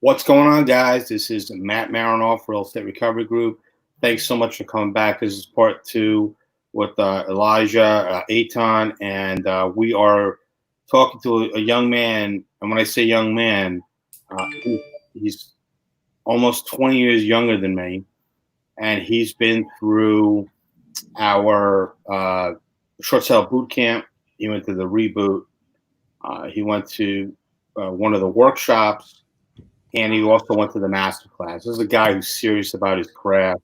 What's going on, guys? This is Matt Marinoff, Real Estate Recovery Group. Thanks so much for coming back. This is part two with Elijah, Eitan, and we are talking to a young man. And when I say young man, he's almost 20 years younger than me, and he's been through our short sale boot camp. He went to the reboot. He went to one of the workshops, and he also went to the master class. This is a guy who's serious about his craft.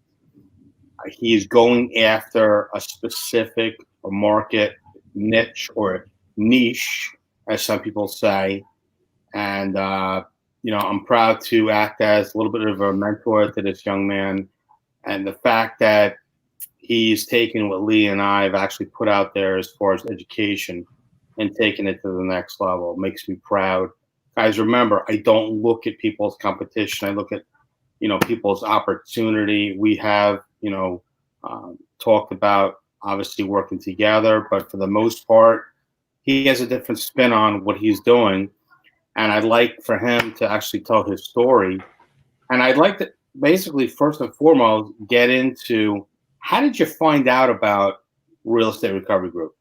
He is going after a specific market niche or niche, as some people say. And, I'm proud to act as a little bit of a mentor to this young man. And the fact that he's taken what Lee and I have actually put out there as far as education and taking it to the next level makes me proud. Guys, remember, I don't look at people's competition. I look at, people's opportunity. We have, talked about obviously working together, but for the most part, he has a different spin on what he's doing. And I'd like for him to actually tell his story. And I'd like to basically, first and foremost, get into how did you find out about Real Estate Recovery Group?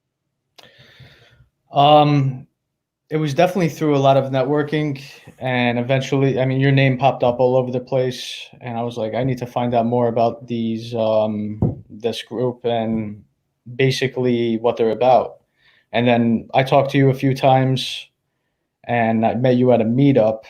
It was definitely through a lot of networking, and eventually, your name popped up all over the place, and I was like, I need to find out more about this group and basically what they're about. And then I talked to you a few times, and I met you at a meetup,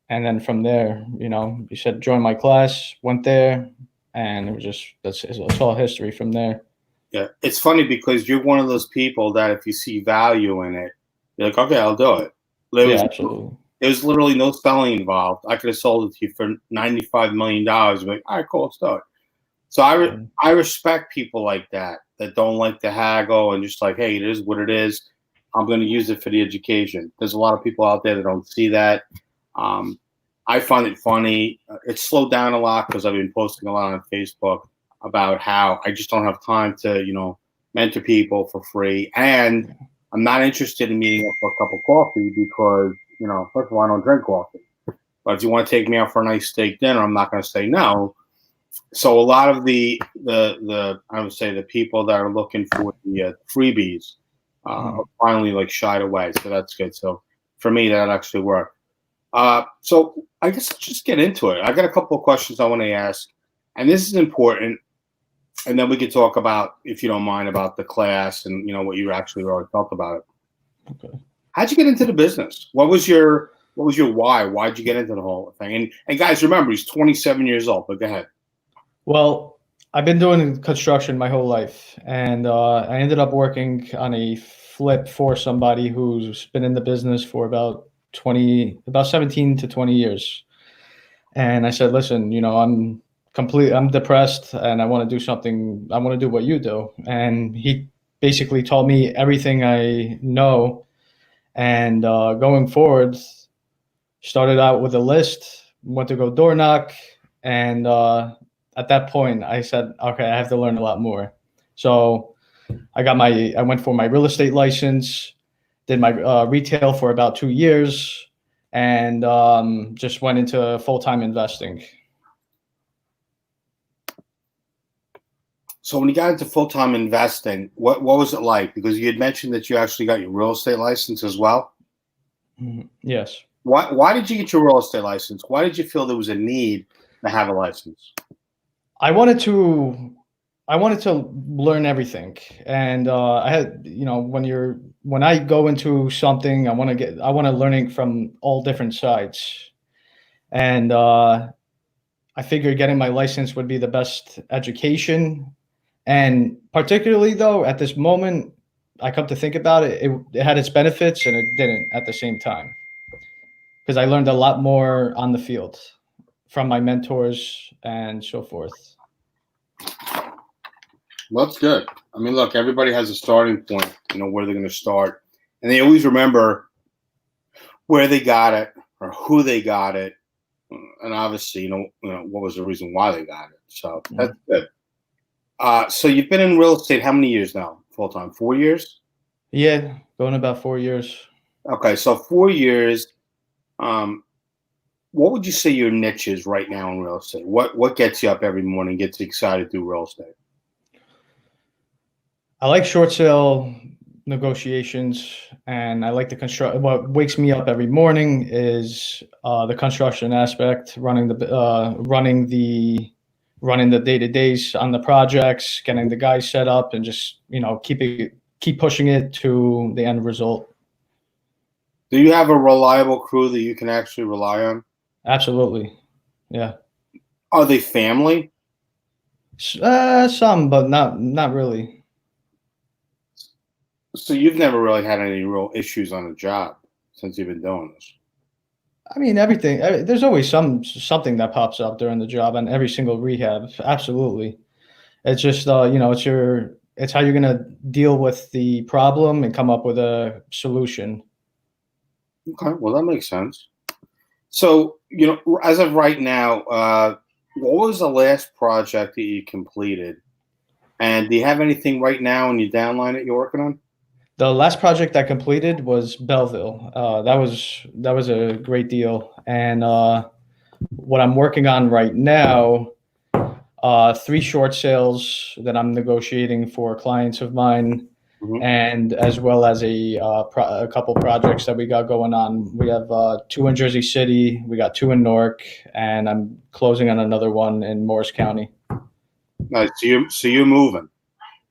and then from there, you said join my class, went there, and it was just that's all history from there. Yeah, it's funny because you're one of those people that if you see value in it, you're like, okay, I'll do it. Absolutely. There was literally no selling involved. I could have sold it to you for $95 million. Like, all right, cool, let's do it. So I respect people like that don't like to haggle and just like, hey, it is what it is. I'm going to use it for the education. There's a lot of people out there that don't see that. I find it funny. It's slowed down a lot because I've been posting a lot on Facebook about how I just don't have time to, mentor people for free. And I'm not interested in meeting up for a cup of coffee because, first of all, I don't drink coffee. But if you want to take me out for a nice steak dinner, I'm not going to say no. So a lot of the I would say the people that are looking for the freebies are finally like shied away. So that's good. So for me, that actually worked. So I guess let's just get into it. I got a couple of questions I want to ask, and this is important. And then we could talk about, if you don't mind, about the class and what you actually already felt about it. Okay. How'd you get into the business? What was your why? Why'd you get into the whole thing? And guys, remember, he's 27 years old. But go ahead. Well, I've been doing construction my whole life, and I ended up working on a flip for somebody who's been in the business for about 17 to 20 years. And I said, listen, I'm depressed and I want to do something. I want to do what you do. And he basically told me everything I know. And going forward, started out with a list, went to go door knock. And at that point, I said, okay, I have to learn a lot more. So I went for my real estate license, did my retail for about 2 years, and just went into full-time investing. So when you got into full-time investing, what was it like? Because you had mentioned that you actually got your real estate license as well. Yes. Why did you get your real estate license? Why did you feel there was a need to have a license? I wanted to learn everything, and I had, when I go into something, I want to learning from all different sides, and I figured getting my license would be the best education. And particularly though, at this moment, I come to think about it, it had its benefits and it didn't at the same time, because I learned a lot more on the field from my mentors and so forth. Well, that's good. I mean, look, everybody has a starting point, where they're going to start. And they always remember where they got it or who they got it. And obviously, what was the reason why they got it. So that's good. So you've been in real estate how many years now, full time? 4 years? Yeah, going about 4 years. Okay, so 4 years. what would you say your niche is right now in real estate? What gets you up every morning, gets you excited to do real estate? I like short sale negotiations, and I like the construct. What wakes me up every morning is the construction aspect, running the day to days on the projects, getting the guys set up, and just keep pushing it to the end result. Do you have a reliable crew that you can actually rely on? Absolutely, yeah. Are they family? Some, but not really. So you've never really had any real issues on a job since you've been doing this. I mean, everything. There's always something that pops up during the job on every single rehab. Absolutely, it's just it's how you're gonna deal with the problem and come up with a solution. Okay, well that makes sense. So as of right now, what was the last project that you completed? And do you have anything right now in your downline that you're working on? The last project I completed was Belleville. That was a great deal, and what I'm working on right now, three short sales that I'm negotiating for clients of mine, Mhm. and as well as a couple projects that we got going on. We have two in Jersey City, we got two in Newark, and I'm closing on another one in Morris County. Nice. So you're moving.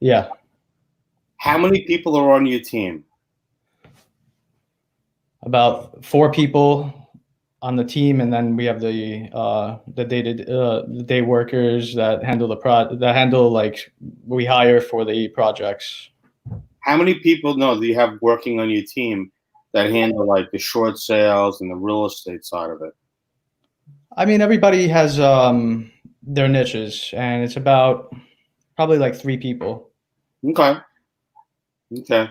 Yeah, How many people are on your team? about four people on the team, and then we have the day workers that handle like we hire for the projects. How many people do you have working on your team that handle like the short sales and the real estate side of it? I mean, everybody has their niches, and it's about probably like three people. Okay. Okay.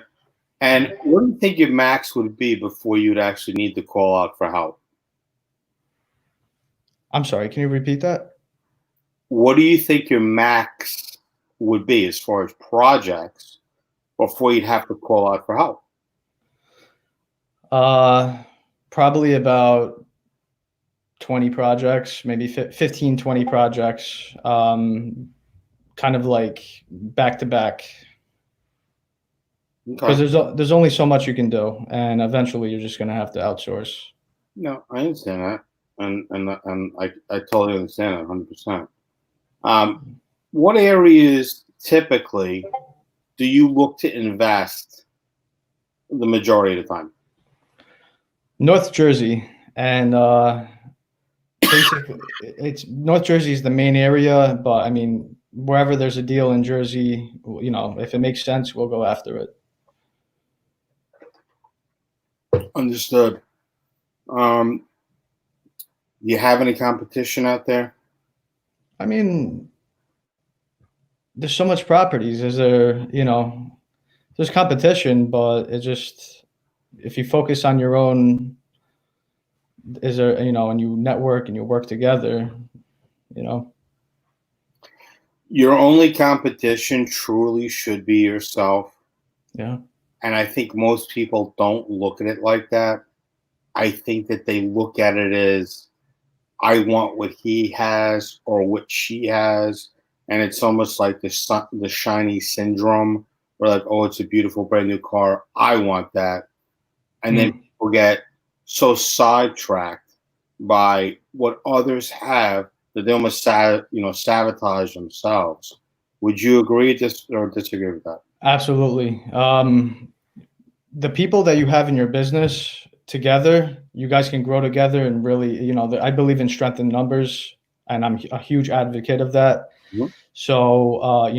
And what do you think your max would be before you'd actually need to call out for help? I'm sorry, can you repeat that? What do you think your max would be as far as projects before you'd have to call out for help? Probably about 20 projects, maybe 15, 20 projects, kind of like back to back. Because Okay. there's only so much you can do, and eventually you're just going to have to outsource. No, I understand that, and I totally understand that 100%. What areas typically do you look to invest the majority of the time? North Jersey, and basically, it's North Jersey is the main area, but I mean, wherever there's a deal in Jersey, if it makes sense, we'll go after it. Understood. Do you have any competition out there? I mean, there's so much properties. There's competition, but it just if you focus on your own, and you network and you work together, you know. Your only competition truly should be yourself. Yeah. And I think most people don't look at it like that. I think that they look at it as, I want what he has or what she has. And it's almost like the shiny syndrome where like, oh, it's a beautiful brand new car. I want that. And then people get so sidetracked by what others have that they almost sabotage themselves. Would you agree or disagree with that? Absolutely. The people that you have in your business together, you guys can grow together and really, I believe in strength in numbers, and I'm a huge advocate of that. Mhm. So,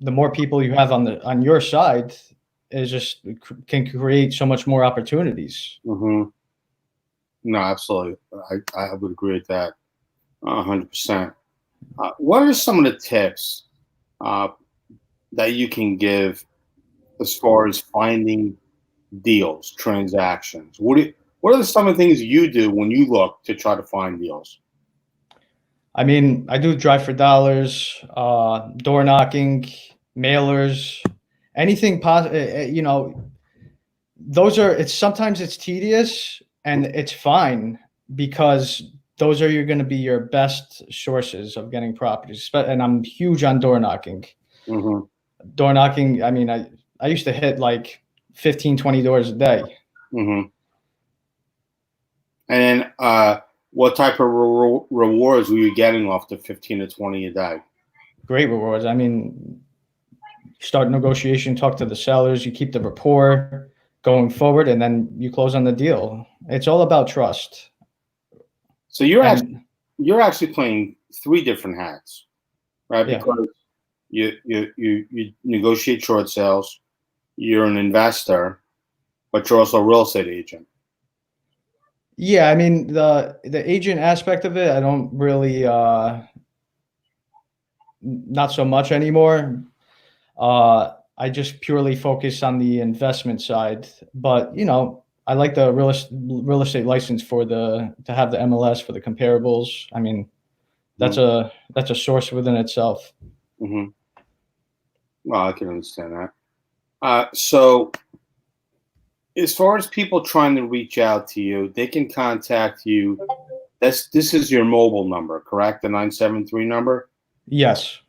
the more people you have on your side can create so much more opportunities. Mm-hmm. No, absolutely. I would agree with that 100%. What are some of the tips that you can give as far as finding deals, transactions? What are some of the things you do when you look to try to find deals? I mean, I do drive for dollars, door knocking, mailers, anything possible. Sometimes it's tedious and it's fine because those are going to be your best sources of getting properties. And I'm huge on door knocking. Mm-hmm. Door knocking, I mean, I used to hit like 15, 20 doors a day. Mm-hmm. And then what type of rewards were you getting off the 15 to 20 a day? Great rewards. I mean, start negotiation, talk to the sellers, you keep the rapport going forward, and then you close on the deal. It's all about trust. So you're actually playing three different hats, right? Yeah. Because you negotiate short sales, you're an investor, but you're also a real estate agent. Yeah, I mean the agent aspect of it, I don't really not so much anymore. I just purely focus on the investment side, but you know, I like the real estate license to have the MLS for the comparables. I mean, that's a source within itself. Mm-hmm. Well, I can understand that. So as far as people trying to reach out to you, they can contact you. This is your mobile number, correct? The 973 number? Yes.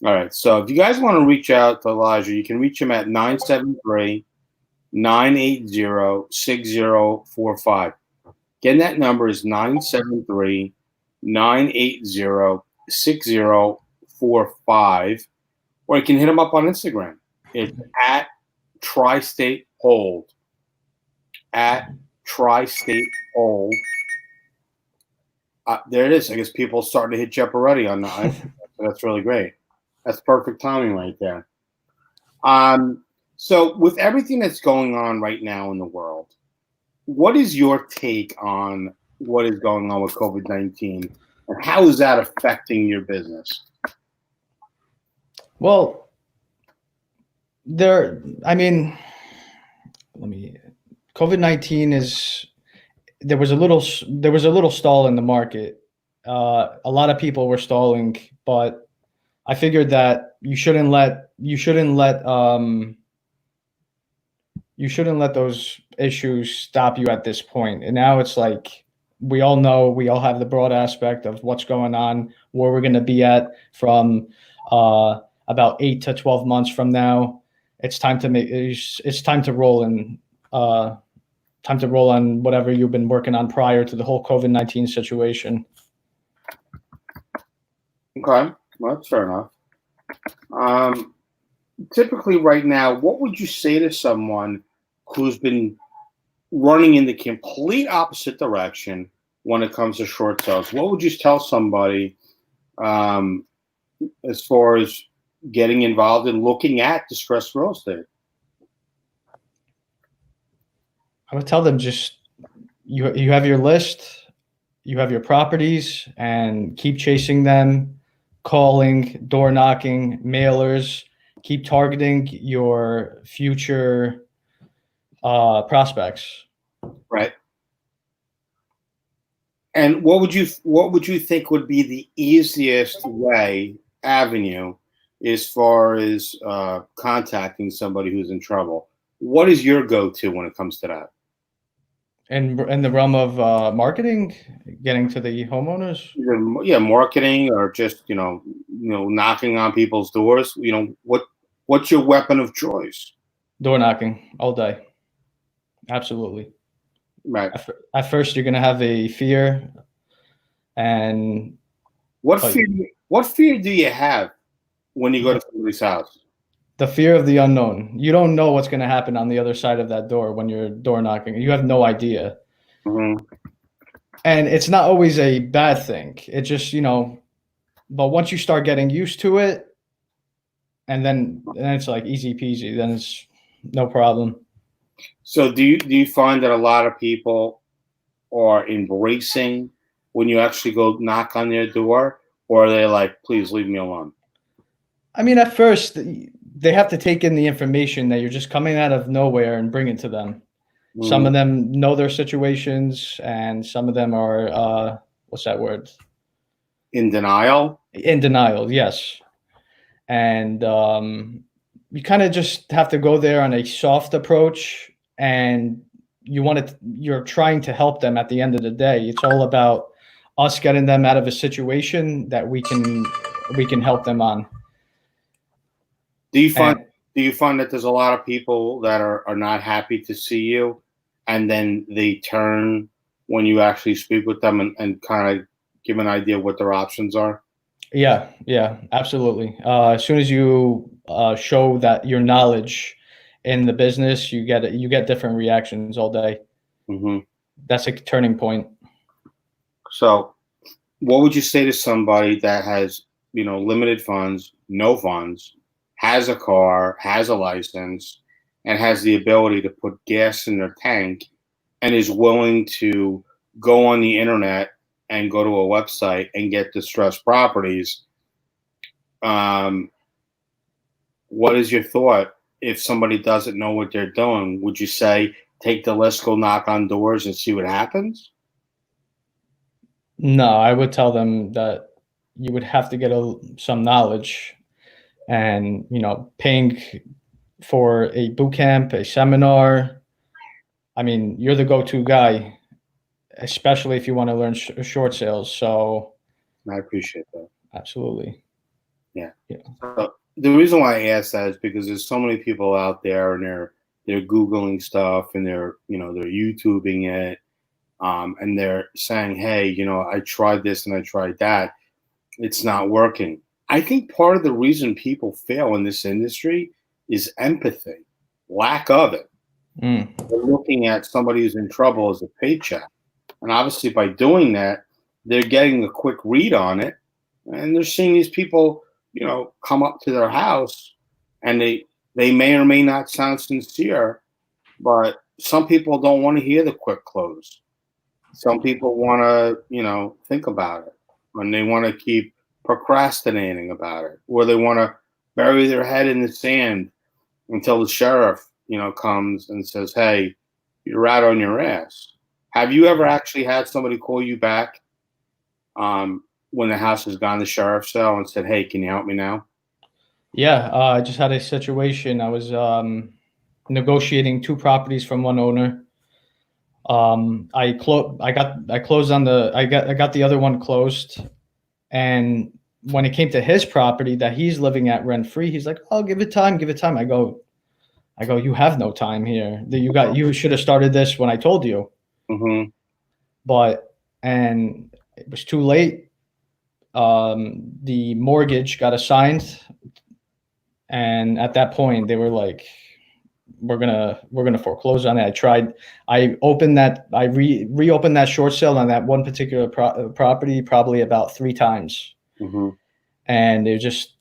All right. So if you guys want to reach out to Elijah, you can reach him at 973-980-6045. Again, that number is 973-980-6045. Or you can hit him up on Instagram. It's at Tristatehold. At Tristatehold. There it is. I guess people are starting to hit you up already on that. That's really great. That's perfect timing right there. So with everything that's going on right now in the world, what is your take on what is going on with COVID-19, and how is that affecting your business? Well, COVID-19 there was a little stall in the market. A lot of people were stalling, but I figured that you shouldn't let those issues stop you at this point. And now it's like we all know, we all have the broad aspect of what's going on, where we're going to be at from about 8 to 12 months from now. It's time to roll and time to roll on whatever you've been working on prior to the whole COVID-19 situation. Okay, well, that's fair enough. Typically right now, what would you say to someone who's been running in the complete opposite direction when it comes to short sales? What would you tell somebody as far as getting involved in looking at distressed real estate? I would tell them just you have your list, you have your properties, and keep chasing them, calling, door knocking, mailers, keep targeting your future prospects. Right. And what would you think would be the easiest avenue as far as contacting somebody who's in trouble? What is your go-to when it comes to that? And in the realm of marketing, getting to the homeowners? Yeah, marketing, or just knocking on people's doors. What's your weapon of choice? Door knocking all day. Absolutely. Right. At first, you're going to have a fear, and what fear do you have when you go to somebody's house? The fear of the unknown. You don't know what's going to happen on the other side of that door when you're door knocking. You have no idea. Mm-hmm. And it's not always a bad thing. It just, but once you start getting used to it, and then it's like easy peasy, then it's no problem. So do you find that a lot of people are embracing when you actually go knock on their door, or are they like, please leave me alone? I mean, at first, they have to take in the information that you're just coming out of nowhere and bring it to them. Mm. Some of them know their situations, and some of them are, what's that word? In denial? In denial, yes. And you kind of just have to go there on a soft approach, and you're trying to help them at the end of the day. It's all about us getting them out of a situation that we can help them on. Do you find And do you find that there's a lot of people that are not happy to see you, and then they turn when you actually speak with them and kind of give an idea of what their options are? yeah, absolutely. As soon as you show that your knowledge in the business, you get different reactions all day. Hmm. That's a turning point. So, what would you say to somebody that has, limited funds, no funds, has a car, has a license, and has the ability to put gas in their tank, and is willing to go on the internet and go to a website and get distressed properties? Um, what is your thought if somebody doesn't know what they're doing? Would you say take the list, go knock on doors, and see what happens? No, I would tell them that you would have to get some knowledge, and paying for a boot camp, a seminar. I mean, you're the go-to guy, especially if you want to learn short sales. So I appreciate that. absolutely. Yeah. Yeah. So the reason why I ask that is because there's so many people out there, and they're googling stuff, and they're YouTubing it, and they're saying, hey, I tried this and I tried that, it's not working. I think part of the reason people fail in this industry is empathy, lack of it. Mm. They're looking at somebody who's in trouble as a paycheck, and obviously by doing that, they're getting a quick read on it, and they're seeing these people, come up to their house, and they may or may not sound sincere, but some people don't want to hear the quick close. Some people want to, think about it, and they want to keep procrastinating about it, or they want to bury their head in the sand until the sheriff, comes and says, "Hey, you're out on your ass." Have you ever actually had somebody call you back, when the house has gone to sheriff's sale and said, "Hey, can you help me now?" Yeah, I just had a situation. I was negotiating two properties from one owner. I closed on I got the other one closed, and when it came to his property that he's living at rent free, he's like, "Oh, give it time, give it time." I go, you have no time here. You should have started this when I told you. Hmm. But and it was too late. The mortgage got assigned, and at that point they were like, we're gonna foreclose on it. I reopened that short sale on that one particular property probably about 3 times, Hmm. and it just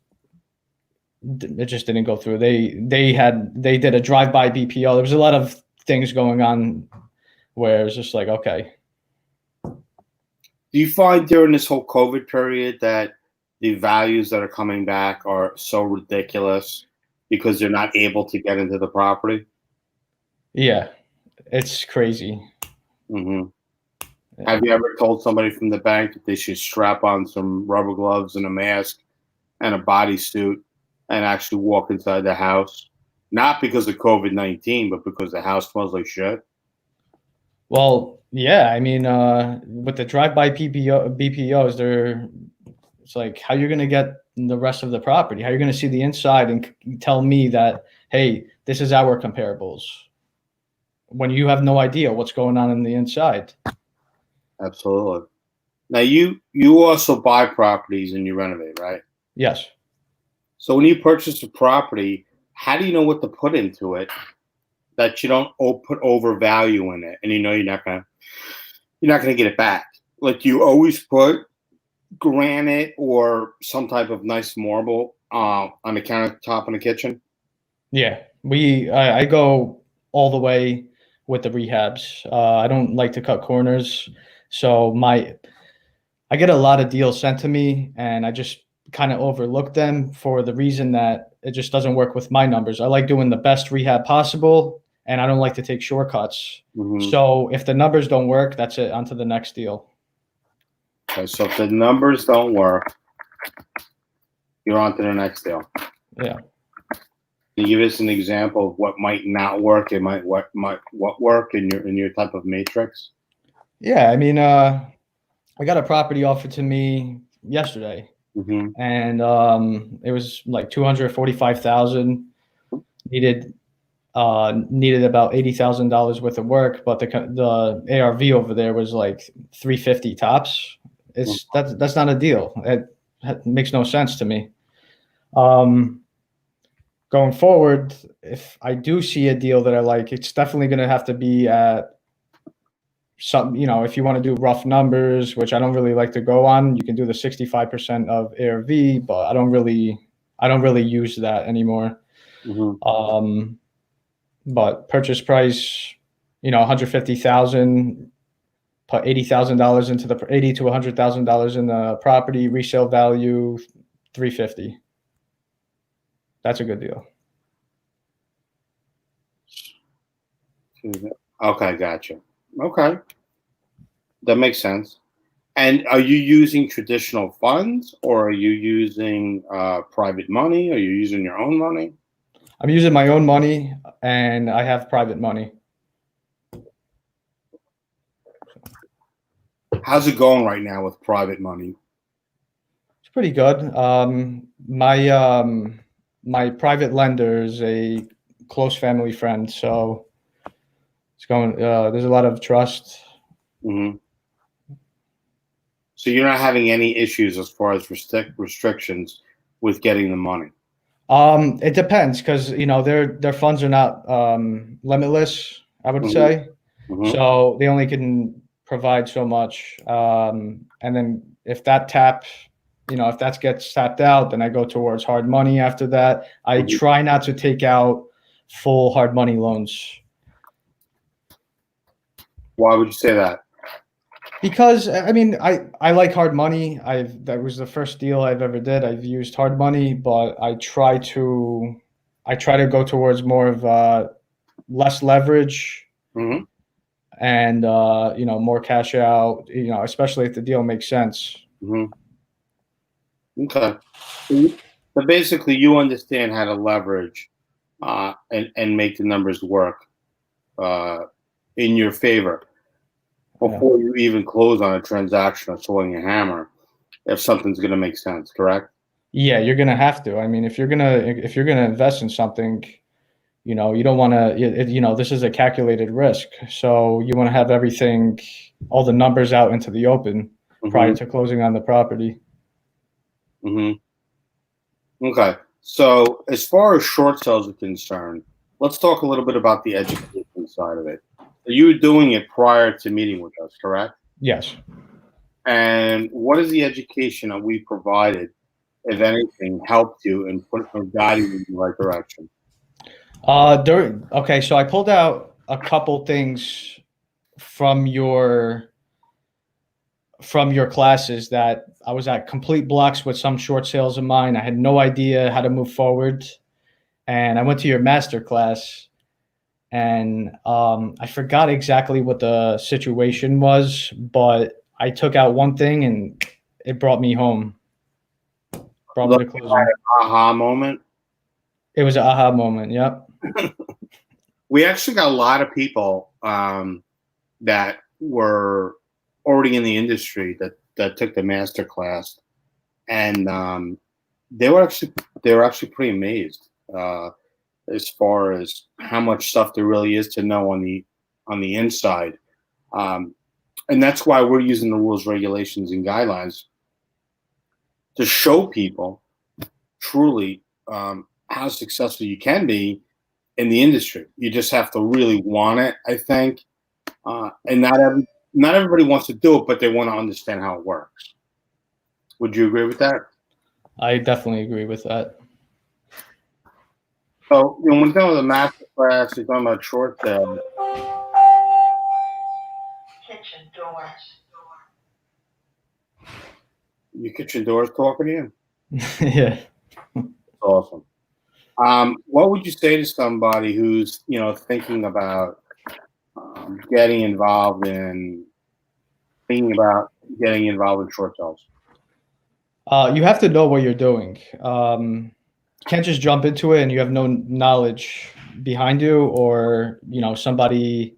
didn't go through. They did a drive-by BPO. There was a lot of things going on where it was just like, okay. Do you find during this whole COVID period that the values that are coming back are so ridiculous because they're not able to get into the property? Yeah, it's crazy. Hmm. Yeah. Have you ever told somebody from the bank that they should strap on some rubber gloves and a mask and a bodysuit and actually walk inside the house? Not because of COVID-19, but because the house smells like shit. Well, yeah, I mean, with the drive-by BPOs, it's like, how you're gonna get the rest of the property? How you're gonna see the inside and tell me that, hey, this is our comparables, when you have no idea what's going on in the inside? Absolutely. Now you also buy properties and you renovate, right? Yes. So when you purchase a property, how do you know what to put into it that you don't put over value in it, and you're not gonna get it back? Like, you always put granite or some type of nice marble on the countertop in the kitchen. Yeah, I go all the way with the rehabs. I don't like to cut corners, so I get a lot of deals sent to me, and I just kind of overlook them for the reason that it just doesn't work with my numbers. I like doing the best rehab possible, and I don't like to take shortcuts. Hmm. So if the numbers don't work, that's it. On to the next deal. Okay, so if the numbers don't work, you're on to the next deal. Yeah. Can you give us an example of what might not work and what work in your type of matrix? Yeah, I mean, I got a property offered to me yesterday, Mm-hmm. and it was like 245,000. Needed needed about $80,000 worth of work, but the ARV over there was like 350 tops. That's not a deal. It makes no sense to me. Um, Going forward, if I do see a deal that I like, it's definitely going to have to be at some, if you want to do rough numbers, which I don't really like to go on, you can do the 65% of ARV, but I don't really use that anymore. Mm-hmm. But purchase price, 150,000, put $80,000 into the 80 to $100,000 in the property, resale value 350. That's a good deal. Okay, gotcha. Okay, that makes sense. And are you using traditional funds, or are you using private money? Are you using your own money? I'm using my own money and I have private money. How's it going right now with private money? It's pretty good. My private lender is a close family friend, so it's going. There's a lot of trust. Mm-hmm. So you're not having any issues as far as restrictions with getting the money. It depends because their funds are not limitless, I would Mm-hmm. say. Mm-hmm. So they only can provide so much. And then if that taps, if that gets tapped out, then I go towards hard money after that. I Mm-hmm. try not to take out full hard money loans. Why would you say that? Because I mean, I like hard money. That was the first deal I've ever did. I've used hard money, but I try to go towards more of less leverage Mm-hmm. and more cash out. Especially if the deal makes sense. Mm-hmm. Okay. So basically, you understand how to leverage and make the numbers work uh, in your favor Yeah. before you even close on a transaction or swing a hammer. If something's going to make sense, correct? Yeah, you're gonna have to. I mean, if you're gonna invest in something, you don't want to. This is a calculated risk, so you want to have everything, all the numbers out into the open prior Mm-hmm. to closing on the property. Mm-hmm. Okay. So as far as short sales are concerned, let's talk a little bit about the education side of it. So you were doing it prior to meeting with us, correct? Yes. And what is the education that we provided, if anything, helped you and put or guided you in the right direction? Okay, so I pulled out a couple things from your from your classes that I was at complete blocks with some short sales of mine. I had no idea how to move forward, and I went to your master class, and I forgot exactly what the situation was, but I took out one thing and it brought me home, brought me Look, to closing. aha moment. It was an aha moment. Yep. We actually got a lot of people that were already in the industry that took the master class, and they were actually pretty amazed as far as how much stuff there really is to know on the inside. Um, and that's why we're using the rules, regulations, and guidelines to show people truly how successful you can be in the industry. You just have to really want it, I think, and not everybody wants to do it, but they want to understand how it works. Would you agree with that? I definitely agree with that. So when we're done with the master class, you're talking about short sales. Kitchen doors. Your kitchen doors talking to you. Yeah. That's awesome. What would you say to somebody who's thinking about getting involved in short sales? You have to know what you're doing. You can't just jump into it and you have no knowledge behind you, or somebody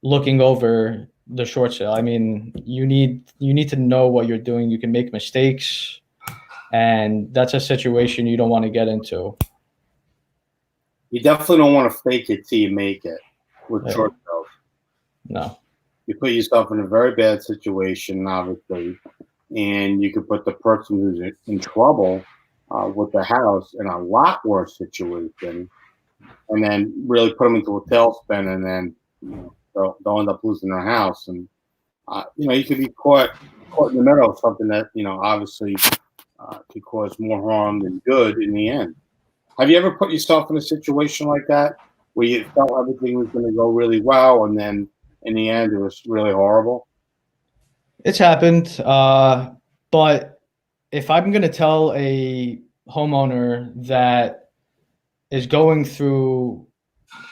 looking over the short sale. I mean, you need to know what you're doing. You can make mistakes, and that's a situation you don't want to get into. You definitely don't want to fake it till you make it with Yeah. short sales. No. You put yourself in a very bad situation, obviously, and you could put the person who's in trouble with the house in a lot worse situation, and then really put them into a tailspin, and then they'll end up losing their house, and you could be caught in the middle of something that obviously could cause more harm than good in the end. Have you ever put yourself in a situation like that where you felt everything was going to go really well, and then in the end it was really horrible? It's happened. But if I'm going to tell a homeowner that is going through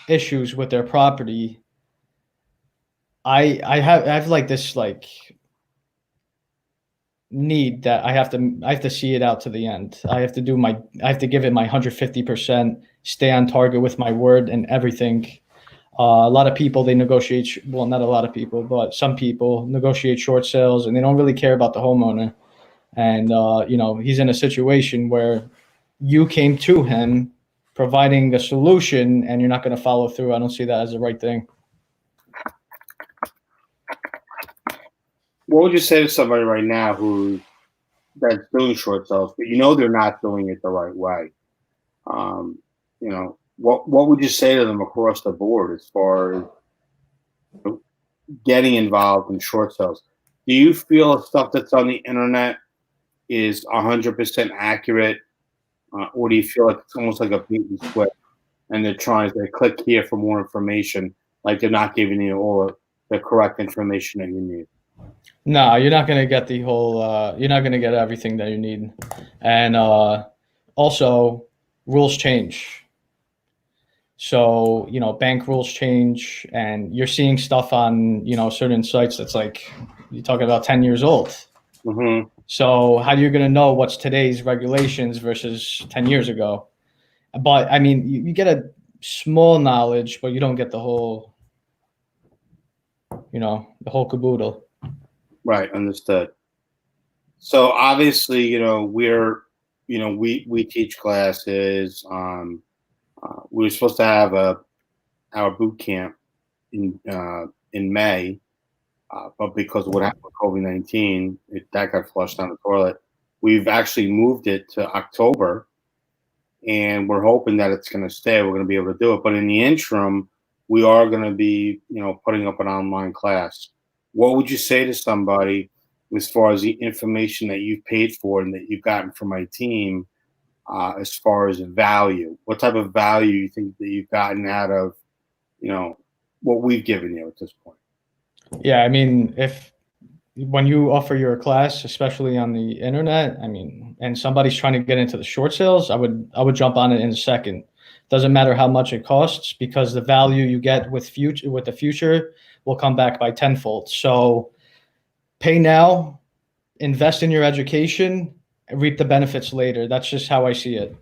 issues with their property, I have like this like need that I have to see it out to the end. I have to give it my 150%, stay on target with my word and everything. A lot of people, they negotiate, well, not a lot of people, but some people negotiate short sales and they don't really care about the homeowner. And he's in a situation where you came to him providing a solution and you're not going to follow through. I don't see that as the right thing. What would you say to somebody right now that's doing short sales, but they're not doing it the right way? What would you say to them across the board as far as getting involved in short sales? Do you feel the stuff that's on the internet is 100% accurate, or do you feel like it's almost like a bait and switch, and they're trying to click here for more information, like they're not giving you all the correct information that you need? No, you're not going to get the whole, you're not going to get everything that you need. And also, rules change. So, bank rules change, and you're seeing stuff on, certain sites that's like, you're talking about 10 years old. Mm-hmm. So, how are you going to know what's today's regulations versus 10 years ago? But, I mean, you get a small knowledge, but you don't get the whole, the whole caboodle. Right, understood. So obviously, we teach classes. We were supposed to have our boot camp in May, but because of what happened with COVID-19, that got flushed down the toilet. We've actually moved it to October, and we're hoping that it's going to stay. We're going to be able to do it, but in the interim, we are going to be, putting up an online class. What would you say to somebody as far as the information that you've paid for and that you've gotten from my team, as far as value? What type of value you think that you've gotten out of, what we've given you at this point? Yeah, I mean, when you offer your class, especially on the internet, I mean, and somebody's trying to get into the short sales, I would jump on it in a second. Doesn't matter how much it costs, because the value you get with the future will come back by tenfold. So pay now, invest in your education, and reap the benefits later. That's just how I see it.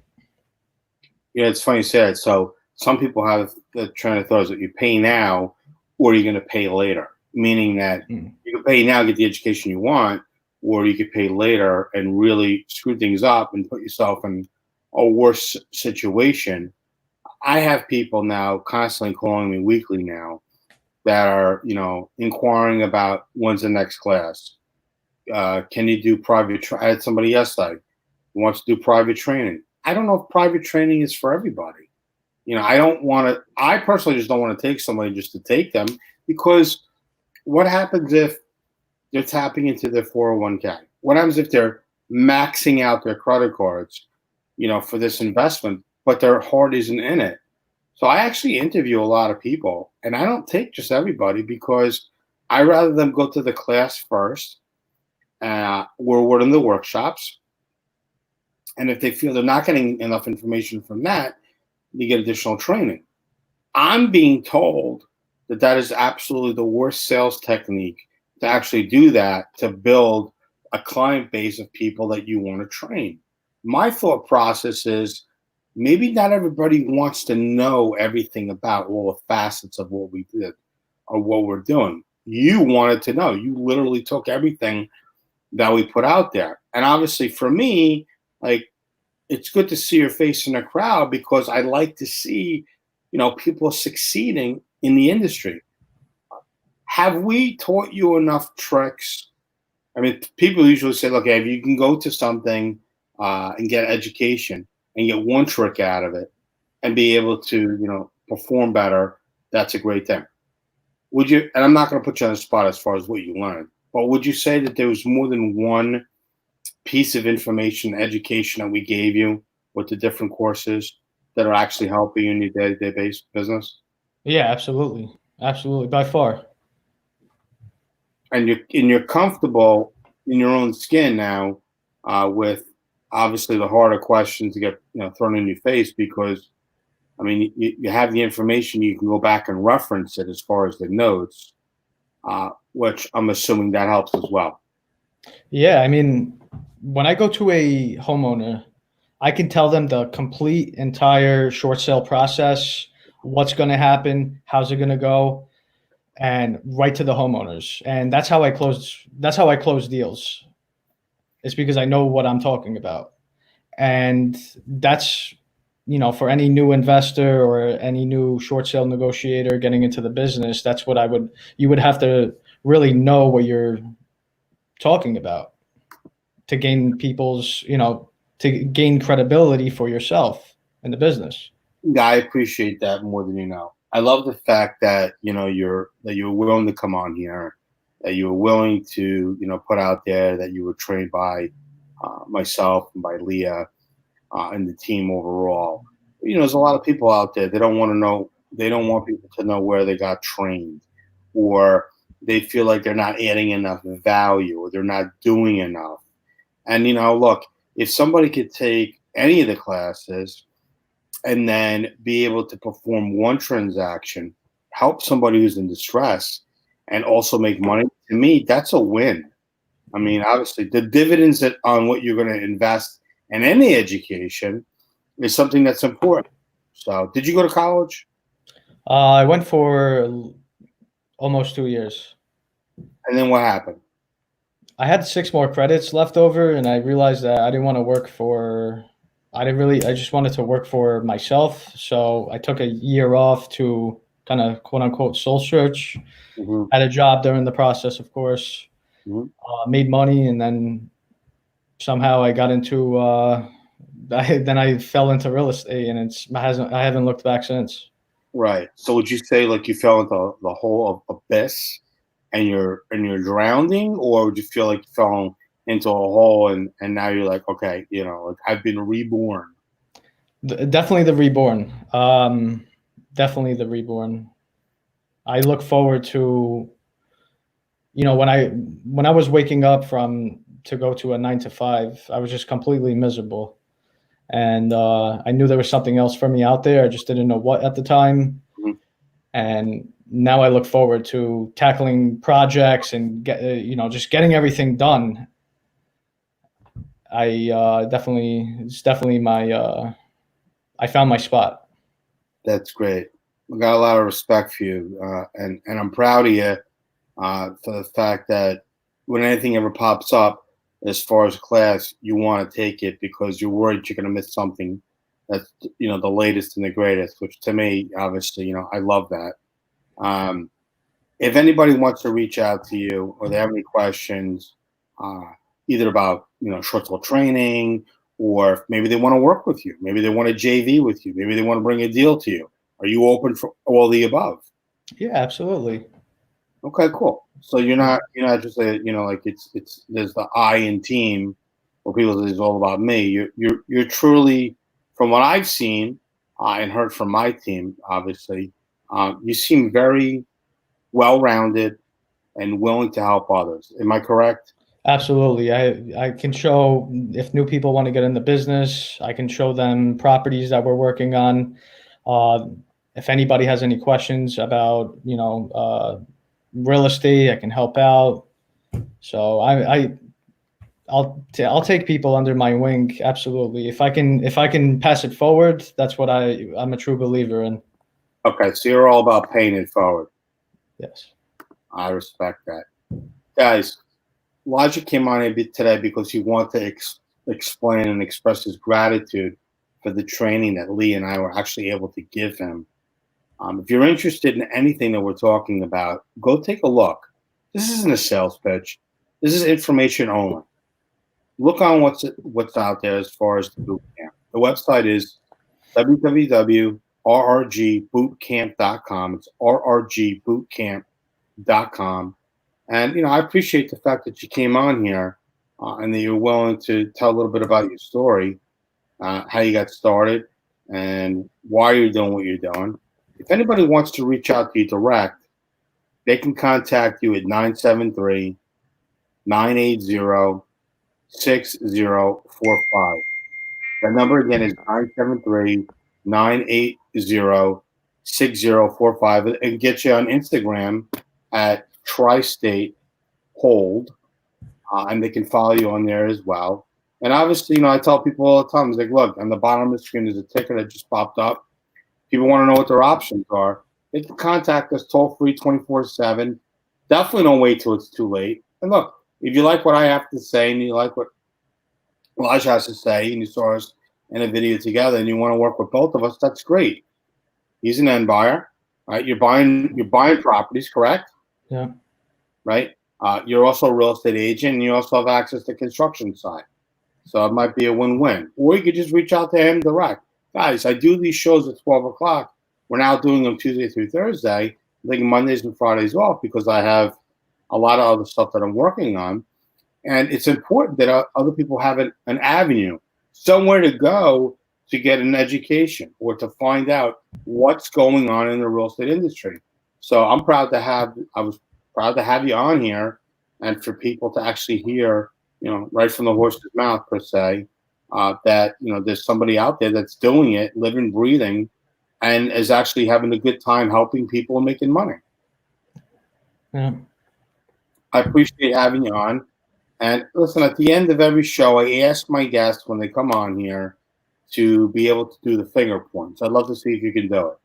Yeah, it's funny you say that. So some people have the train of thought that you pay now, or you're going to pay later, meaning that you can pay now, get the education you want, or you could pay later and really screw things up and put yourself in a worse situation. I have people now constantly calling me weekly now that are, inquiring about when's the next class. Can you do private? I had somebody yesterday who wants to do private training. I don't know if private training is for everybody. I personally just don't want to take somebody just to take them, because what happens if they're tapping into their 401k? What happens if they're maxing out their credit cards, for this investment, but their heart isn't in it? So I actually interview a lot of people, and I don't take just everybody, because I rather them go to the class first, we're in the workshops. And if they feel they're not getting enough information from that, you get additional training. I'm being told that is absolutely the worst sales technique, to actually do that, to build a client base of people that you want to train. My thought process is, maybe not everybody wants to know everything about all the facets of what we did or what we're doing. you wanted to know. You literally took everything that we put out there. And obviously for me, like, it's good to see your face in a crowd because I like to see, people succeeding in the industry. Have we taught you enough tricks? I mean, people usually say, look, if you can go to something and get education and get one trick out of it and be able to, perform better, that's a great thing. Would you, and I'm not going to put you on the spot as far as what you learned, but would you say that there was more than one piece of information, education that we gave you with the different courses that are actually helping you in your day-to-day business? Yeah, absolutely. Absolutely. By far. And you're comfortable in your own skin now, with obviously the harder questions to get thrown in your face because I mean you have the information, you can go back and reference it as far as the notes, which I'm assuming that helps as well. Yeah, I mean, when I go to a homeowner, I can tell them the complete entire short sale process, what's going to happen, how's it going to go, and right to the homeowners. And that's how I close. That's how I close deals. It's because I know what I'm talking about, and that's for any new investor or any new short sale negotiator getting into the business. That's what you would have to really know what you're talking about to gain to gain credibility for yourself in the business. Yeah, I appreciate that more than you know. I love the fact that you're willing to come on here, that you were willing to put out there that you were trained by myself and by Leah and the team overall. There's a lot of people out there. They don't want to know. They don't want people to know where they got trained, or they feel like they're not adding enough value, or they're not doing enough. And look, if somebody could take any of the classes and then be able to perform one transaction, help somebody who's in distress, and also make money, to me, that's a win. I mean, obviously, the dividends on what you're going to invest in any education is something that's important. So, did you go to college? I went for almost 2 years. And then what happened? I had 6 more credits left over, and I realized that I didn't want to work for. I just wanted to work for myself. So I took a year off to kind of quote unquote soul search. Mm-hmm. Had a job during the process, of course. Mm-hmm. Made money, and then somehow I got into. Then I fell into real estate, and I haven't looked back since. Right. So, would you say like you fell into the whole abyss, and you're drowning, or would you feel like you fell into a hole and now you're like, okay, like I've been reborn? Definitely the reborn. Definitely the reborn. I look forward to, when I was waking up to go to a 9 to 5, I was just completely miserable, and I knew there was something else for me out there. I just didn't know what at the time, Mm-hmm. and now I look forward to tackling projects and just getting everything done. It's definitely my. I found my spot. That's great. I got a lot of respect for you, and I'm proud of you for the fact that when anything ever pops up as far as class, you want to take it because you're worried you're going to miss something that's the latest and the greatest. Which to me, obviously, I love that. If anybody wants to reach out to you or they have any questions, uh, either about short sale training, or maybe they want to work with you, maybe they want to JV with you, maybe they want to bring a deal to you. Are you open for all the above? Yeah, absolutely. Okay, cool. So you're not just like it's there's the I in team where people say it's all about me. You're truly, from what I've seen and heard from my team, obviously, you seem very well-rounded and willing to help others. Am I correct? Absolutely. I can show, if new people want to get in the business, I can show them properties that we're working on. If anybody has any questions about, real estate, I can help out. So I'll take people under my wing. Absolutely. If I can pass it forward, that's what I'm a true believer in. Okay, so you're all about paying it forward. Yes. I respect that. Guys, Elijah came on a bit today because he wanted to explain and express his gratitude for the training that Lee and I were actually able to give him. If you're interested in anything that we're talking about, go take a look. This isn't a sales pitch. This is information only. Look on what's out there as far as the boot camp. The website is www.rrgbootcamp.com. It's rrgbootcamp.com. And I appreciate the fact that you came on here and that you're willing to tell a little bit about your story, how you got started, and why you're doing what you're doing. If anybody wants to reach out to you direct, they can contact you at 973-980-6045. That number again is 973-980-6045, and get you on Instagram at Tristatehold, and they can follow you on there as well. And obviously, I tell people all the time, it's like, look, on the bottom of the screen is a ticker that just popped up. People want to know what their options are. They can contact us toll-free 24/7. Definitely don't wait till it's too late. And look, if you like what I have to say and you like what Elijah has to say and you saw us in a video together and you want to work with both of us, that's great. He's an end buyer, right? You're buying properties, correct? Yeah. Right? You're also a real estate agent and you also have access to construction side. So it might be a win-win. Or you could just reach out to him direct. Guys, I do these shows at 12 o'clock. We're now doing them Tuesday through Thursday. I'm taking Mondays and Fridays off because I have a lot of other stuff that I'm working on. And it's important that other people have an avenue, somewhere to go to get an education or to find out what's going on in the real estate industry. So I was proud to have you on here and for people to actually hear, right from the horse's mouth per se, that there's somebody out there that's doing it, living, breathing, and is actually having a good time helping people and making money. Yeah. I appreciate having you on. And listen, at the end of every show, I ask my guests when they come on here to be able to do the finger points. I'd love to see if you can do it.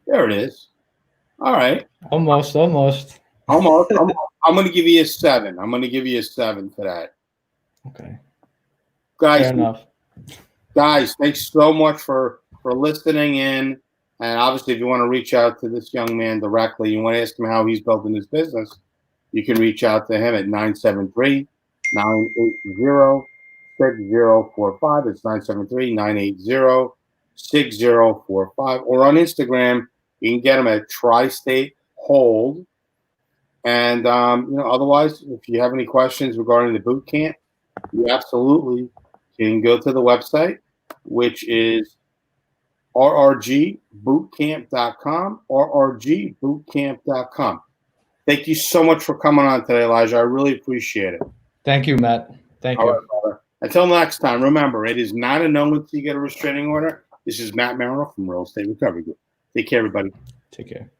There it is. All right. Almost. I'm going to give you a 7. I'm going to give you a 7 for that. Okay. Guys, Fair enough. Guys, thanks so much for listening in. And obviously, if you want to reach out to this young man directly, you want to ask him how he's building his business, you can reach out to him at 973-980-6045. It's 973-980-6045. Or on Instagram, you can get him at Tristatehold. And, otherwise, if you have any questions regarding the boot camp, you absolutely can go to the website, which is rrgbootcamp.com, rrgbootcamp.com. Thank you so much for coming on today, Elijah. I really appreciate it. Thank you, Matt. Thank you. Right, brother. Until next time, remember, it is not a no until you get a restraining order. This is Matt Marino from Real Estate Recovery Group. Take care, everybody. Take care.